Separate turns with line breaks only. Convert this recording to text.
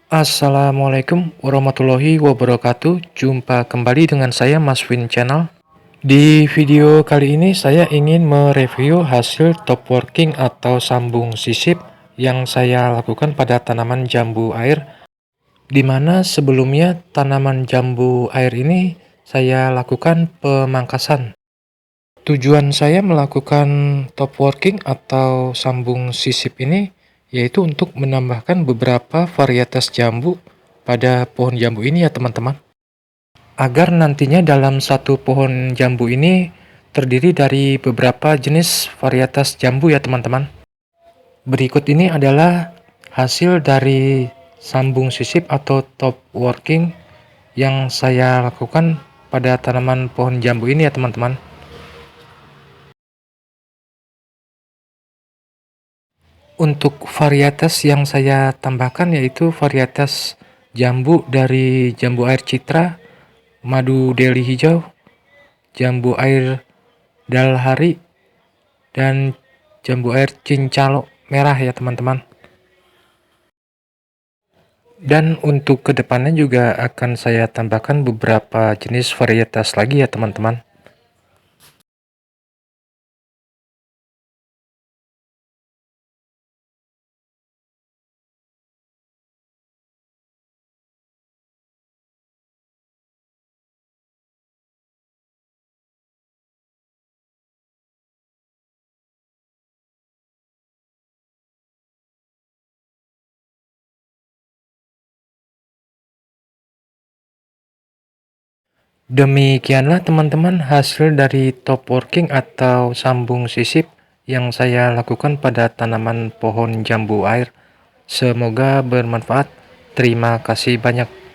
Assalamualaikum warahmatullahi wabarakatuh. Jumpa kembali dengan saya Mas Win Channel. Di video kali ini saya ingin mereview hasil top working atau sambung sisip yang saya lakukan pada tanaman jambu air, di mana sebelumnya tanaman jambu air ini saya lakukan pemangkasan. Tujuan saya melakukan top working atau sambung sisip ini yaitu untuk menambahkan beberapa varietas jambu pada pohon jambu ini ya teman-teman. Agar nantinya dalam satu pohon jambu ini terdiri dari beberapa jenis varietas jambu ya teman-teman. Berikut ini adalah hasil dari sambung sisip atau top working yang saya lakukan pada tanaman pohon jambu ini ya teman-teman. Untuk varietas yang saya tambahkan yaitu varietas jambu dari jambu air citra, madu deli hijau, jambu air dalhari, dan jambu air cincalo merah ya teman-teman. Dan untuk kedepannya juga akan saya tambahkan beberapa jenis varietas lagi ya teman-teman. Demikianlah teman-teman hasil dari top working atau sambung sisip yang saya lakukan pada tanaman pohon jambu air. Semoga bermanfaat. Terima kasih banyak.